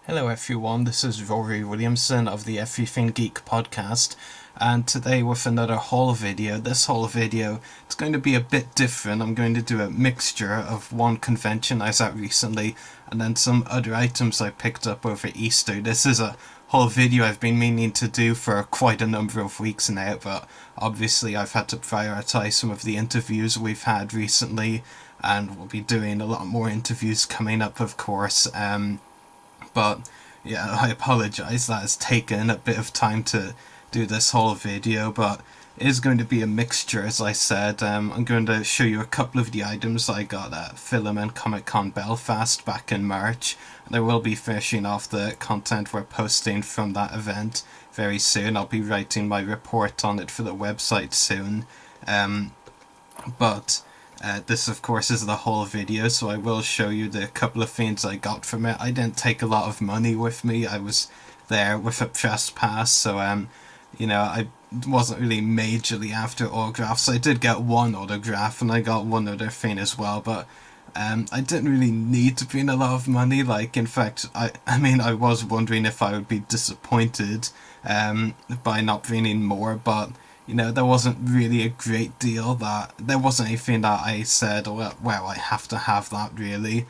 Hello everyone, this is Ruari Williamson of the Everything Geek podcast, and today with another haul video. This haul video, it's going to be a bit different. I'm going to do a mixture of one convention I was at recently and then some other items I picked up over Easter. This is a whole video I've been meaning to do for quite a number of weeks now, but obviously I've had to prioritize some of the interviews we've had recently, and we'll be doing a lot more interviews coming up, of course. But yeah, I apologize that it's taken a bit of time to do this whole video, but it is going to be a mixture, as I said. I'm going to show you a couple of the items I got at Film and Comic Con Belfast back in March. And I will be finishing off the content we're posting from that event very soon. I'll be writing my report on it for the website soon. But this of course is the whole video, so I will show you the couple of things I got from it. I didn't take a lot of money with me. I was there with a press pass, so I wasn't really majorly after autographs. I did get one autograph and I got one other thing as well, but I didn't really need to bring a lot of money. Like, in fact, I was wondering if I would be disappointed by not bringing more, but there wasn't really a great deal there wasn't anything that I said, well, I have to have that, really.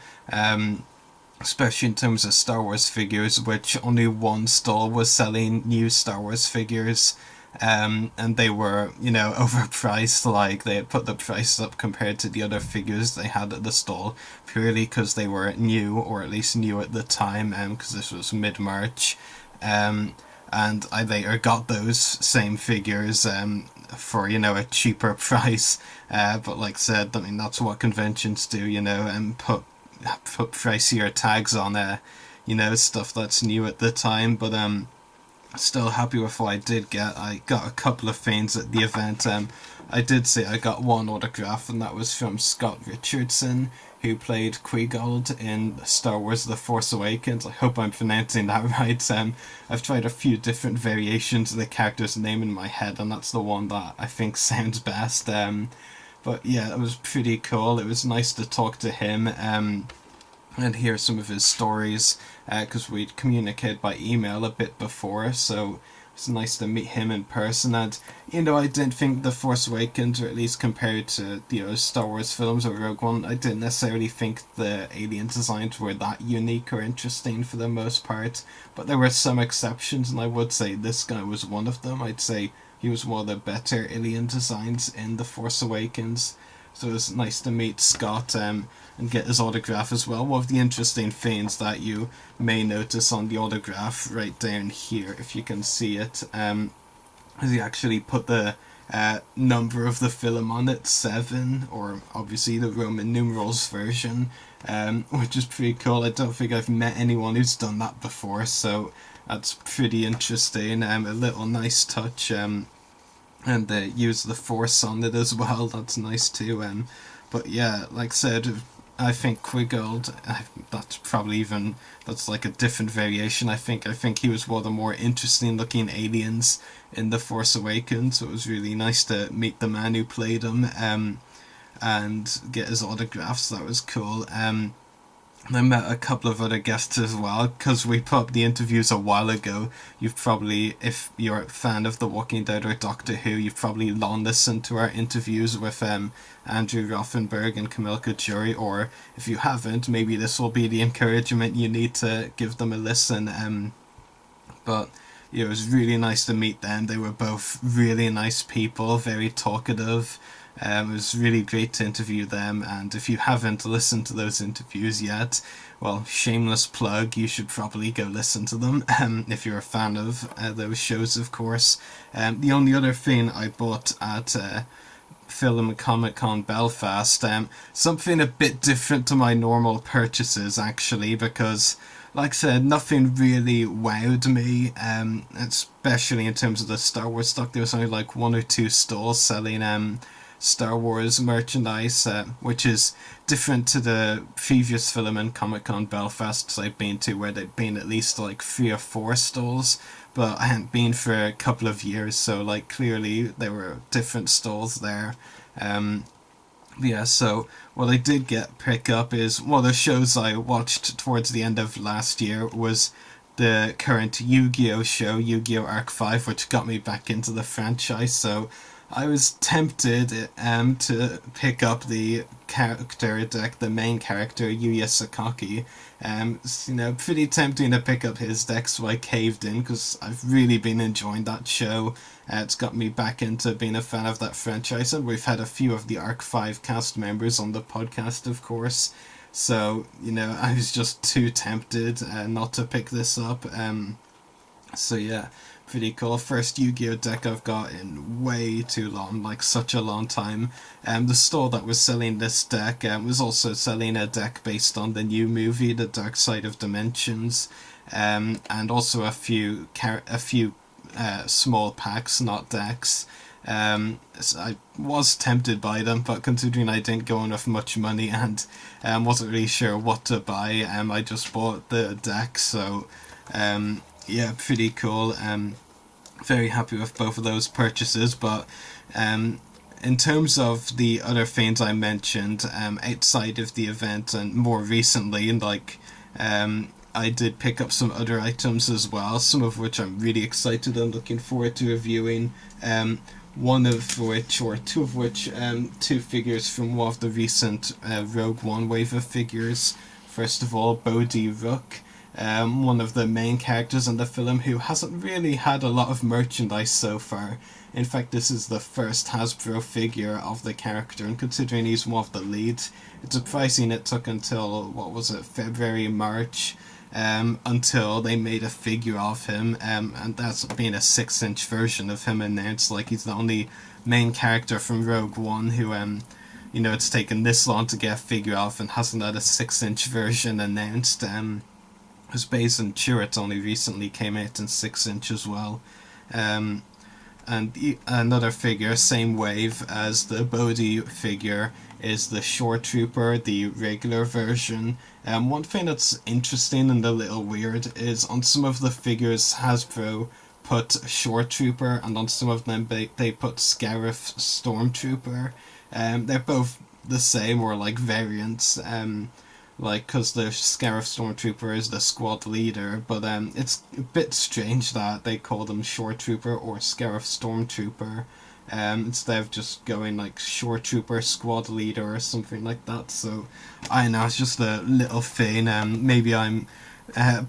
Especially in terms of Star Wars figures, which only one stall was selling new Star Wars figures. And they were, overpriced. Like, they had put the price up compared to the other figures they had at the stall, purely because they were new, or at least new at the time, because this was mid-March. And I later got those same figures for a cheaper price. But like I said, that's what conventions do, and put pricier tags on stuff that's new at the time. But still happy with what I did get. I got a couple of things at the event. I did say I got one autograph, and that was from Scott Richardson, who played Qui-Gon in Star Wars The Force Awakens. I hope I'm pronouncing that right. I've tried a few different variations of the character's name in my head, and that's the one that I think sounds best. But yeah, it was pretty cool. It was nice to talk to him and hear some of his stories, because we'd communicated by email a bit before, so it's nice to meet him in person. And I didn't think The Force Awakens, or at least compared to Star Wars films or Rogue One, I didn't necessarily think the alien designs were that unique or interesting for the most part, but there were some exceptions, and I would say this guy was one of them. I'd say he was one of the better alien designs in The Force Awakens. So it was nice to meet Scott and get his autograph as well. One of the interesting things that you may notice on the autograph right down here, if you can see it, is he actually put the number of the film on it, 7, or obviously the Roman numerals version, which is pretty cool. I don't think I've met anyone who's done that before, so that's pretty interesting. A little nice touch. And they use the Force on it as well. That's nice too. But yeah, like I said, I think Qui-Gon, that's like a different variation. I think he was one of the more interesting looking aliens in The Force Awakens. So it was really nice to meet the man who played him and get his autographs. That was cool. I met a couple of other guests as well, because we put up the interviews a while ago. You've probably, if you're a fan of The Walking Dead or Doctor Who, you've probably long listened to our interviews with Andrew Rothenberg and Camille Cajuri, or if you haven't, maybe this will be the encouragement you need to give them a listen. But it was really nice to meet them. They were both really nice people, very talkative. It was really great to interview them, and if you haven't listened to those interviews yet, well, shameless plug, you should probably go listen to them, if you're a fan of those shows, of course. The only other thing I bought at Film and Comic Con Belfast, something a bit different to my normal purchases, actually, because, like I said, nothing really wowed me, especially in terms of the Star Wars stock. There was only like one or two stalls selling Star Wars merchandise, which is different to the previous Film and Comic Con Belfast I've been to, where there'd been at least like 3 or 4 stalls, but I hadn't been for a couple of years, so like clearly there were different stalls there. Yeah, so what I did get pick up is one of the shows I watched towards the end of last year was the current Yu-Gi-Oh show, Yu-Gi-Oh! Arc 5, which got me back into the franchise. So I was tempted to pick up the character deck, the main character, Yuya Sakaki. Pretty tempting to pick up his deck, so I caved in because I've really been enjoying that show. It's got me back into being a fan of that franchise, and we've had a few of the Arc 5 cast members on the podcast, of course. So, I was just too tempted not to pick this up. So yeah, pretty cool. First Yu-Gi-Oh deck I've got in way too long, like such a long time. The store that was selling this deck was also selling a deck based on the new movie, The Dark Side of Dimensions, and also a few small packs, not decks. So I was tempted by them, but considering I didn't go in with much money and wasn't really sure what to buy, I just bought the deck. So yeah, pretty cool. Very happy with both of those purchases. But in terms of the other things I mentioned, outside of the event and more recently, I did pick up some other items as well, some of which I'm really excited and looking forward to reviewing. One of which, or two of which, two figures from one of the recent Rogue One wave of figures. First of all, Bodhi Rook, one of the main characters in the film who hasn't really had a lot of merchandise so far. In fact, this is the first Hasbro figure of the character, and considering he's one of the leads, it's surprising it took until, what was it, February, March, until they made a figure of him, and that's been a 6-inch version of him announced. Like, he's the only main character from Rogue One who, it's taken this long to get a figure of and hasn't had a 6-inch version announced. His base and turret only recently came out in 6-inch as well. And another figure, same wave as the Bodhi figure, is the Shore Trooper, the regular version. One thing that's interesting and a little weird is on some of the figures Hasbro put Shore Trooper, and on some of them they put Scarif Stormtrooper. They're both the same, or like variants. Because the Scarif Stormtrooper is the squad leader, but it's a bit strange that they call them Shore Trooper or Scarif Stormtrooper, instead of just going like Shore Trooper Squad Leader or something like that. So I know it's just a little thing. Maybe I'm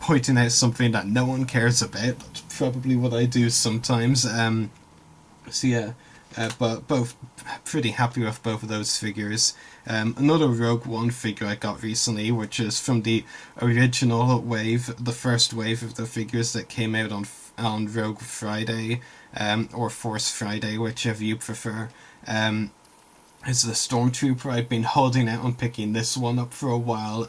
pointing out something that no one cares about. That's probably what I do sometimes. So yeah, but both pretty happy with both of those figures. Another Rogue One figure I got recently, which is from the original wave, the first wave of the figures that came out on Rogue Friday, or Force Friday, whichever you prefer. Is the Stormtrooper. I've been holding out on picking this one up for a while.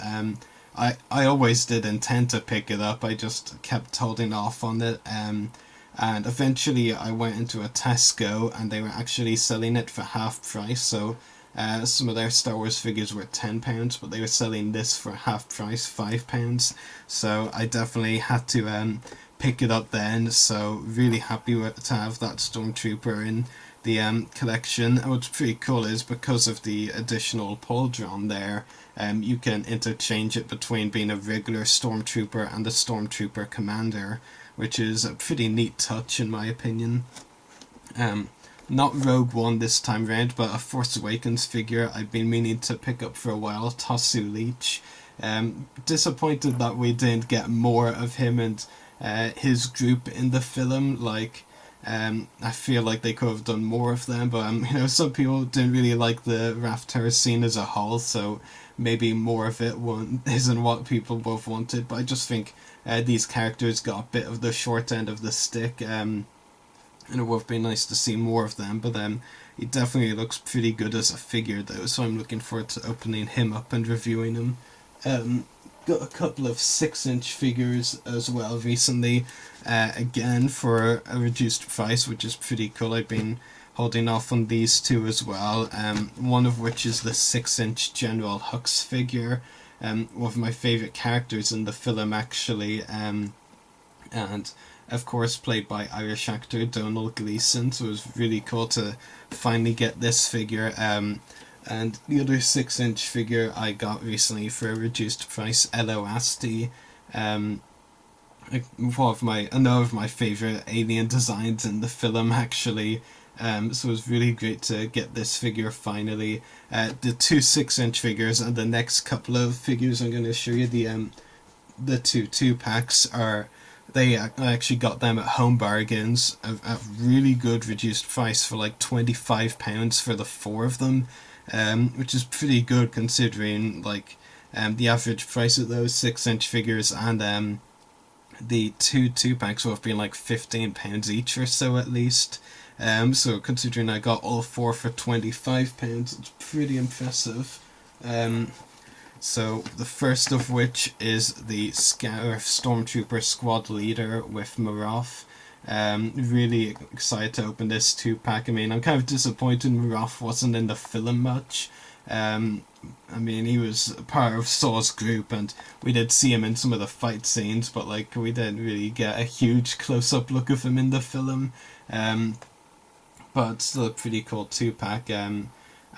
I always did intend to pick it up. I just kept holding off on it. And eventually I went into a Tesco and they were actually selling it for half price. So some of their Star Wars figures were £10, but they were selling this for half price, £5. So I definitely had to pick it up then. So really happy to have that Stormtrooper in the collection. And what's pretty cool is because of the additional pauldron there, you can interchange it between being a regular Stormtrooper and a Stormtrooper Commander, which is a pretty neat touch in my opinion. Not Rogue One this time round, but a Force Awakens figure I've been meaning to pick up for a while, Tosu Leech. Disappointed that we didn't get more of him and his group in the film. I feel like they could have done more of them, but some people didn't really like the Rafter scene as a whole, so maybe more of it isn't what people both wanted. But I just think these characters got a bit of the short end of the stick, and it would have been nice to see more of them. But he definitely looks pretty good as a figure, though, so I'm looking forward to opening him up and reviewing him. Got a couple of 6-inch figures as well recently, again for a reduced price, which is pretty cool. I've been holding off on these two as well, one of which is the 6-inch General Hux figure, one of my favourite characters in the film actually, and of course played by Irish actor Donald Gleeson, so it was really cool to finally get this figure. And the other 6-inch figure I got recently for a reduced price, LOSD. Um, another of my favorite alien designs in the film, actually. So it was really great to get this figure finally. The two 6-inch figures and the next couple of figures I'm going to show you, the two packs are, I actually got them at Home Bargains at really good reduced price for like £25 for the 4 of them, which is pretty good considering like the average price of those 6-inch figures, and the two packs will have been like £15 each or so at least. So considering I got all 4 for £25, it's pretty impressive. So the first of which is the Stormtrooper Squad Leader with Maroth. Really excited to open this 2-pack. I mean, I'm kind of disappointed Maroth wasn't in the film much. I mean, he was part of Saw's group, and we did see him in some of the fight scenes, but like we didn't really get a huge close-up look of him in the film. But still a pretty cool 2-pack.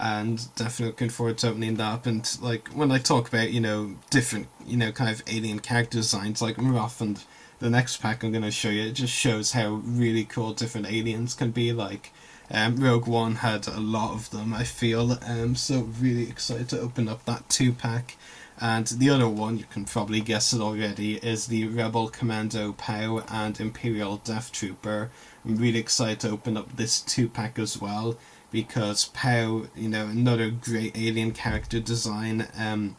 And definitely looking forward to opening that up. And like when I talk about, you know, different, you know, kind of alien character designs like Maroth and the next pack I'm going to show you, it just shows how really cool different aliens can be. Like Rogue One had a lot of them, I feel, so really excited to open up that 2-pack. And the other one, you can probably guess it already, is the Rebel Commando POW and Imperial Death Trooper. I'm really excited to open up this 2-pack as well, because POW, you know, another great alien character design, and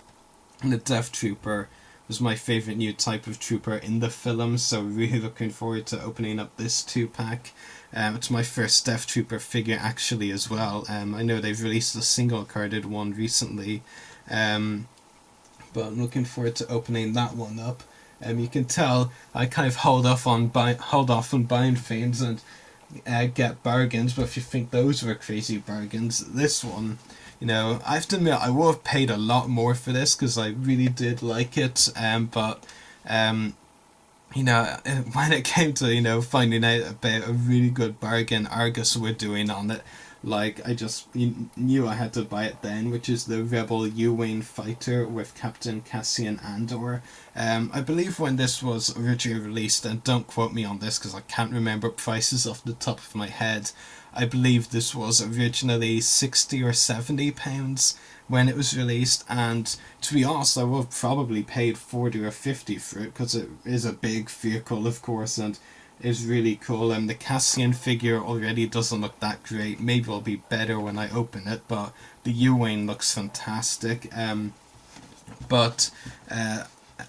the Death Trooper was my favourite new type of trooper in the film, so really looking forward to opening up this 2-pack. It's my first Death Trooper figure actually as well. I know they've released a single carded one recently, but I'm looking forward to opening that one up. You can tell I kind of hold off on buying things and get bargains, but if you think those were crazy bargains, this one, you know, I have to admit I would have paid a lot more for this because I really did like it, but you know, when it came to, you know, finding out about a really good bargain Argus were doing on it, like I just knew I had to buy it then, which is the Rebel U-Wing fighter with Captain Cassian Andor. I believe when this was originally released, and don't quote me on this because I can't remember prices off the top of my head, I believe this was originally £60 or £70 when it was released, and to be honest I would have probably paid 40 or 50 for it because it is a big vehicle, of course, and is really cool. And the Cassian figure already doesn't look that great. Maybe it'll be better when I open it, but the U-Wing looks fantastic. But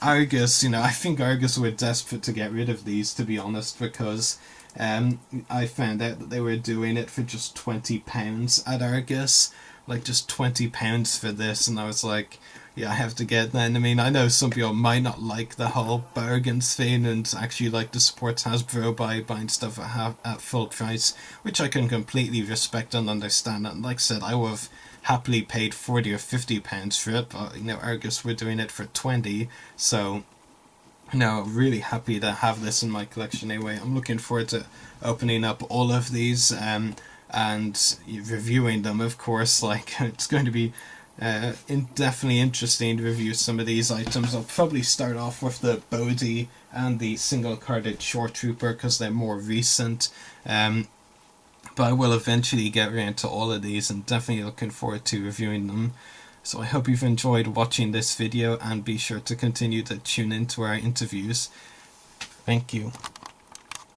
Argus, you know, I think Argus were desperate to get rid of these, to be honest, because I found out that they were doing it for just £20 at Argus, like just £20 for this, and I was like, yeah, I have to get that. I mean, I know some people might not like the whole bargains thing and actually like to support Hasbro by buying stuff at full price, which I can completely respect and understand. And like I said, I would have happily paid 40 or 50 pounds for it, but you know, Argus were doing it for 20, so you know, really happy to have this in my collection anyway. I'm looking forward to opening up all of these and reviewing them, of course. Like, it's going to be definitely interesting to review some of these items. I'll probably start off with the Bodhi and the single carded Shore Trooper because they're more recent, but I will eventually get around to all of these and definitely looking forward to reviewing them. So I hope you've enjoyed watching this video and be sure to continue to tune into our interviews. Thank you.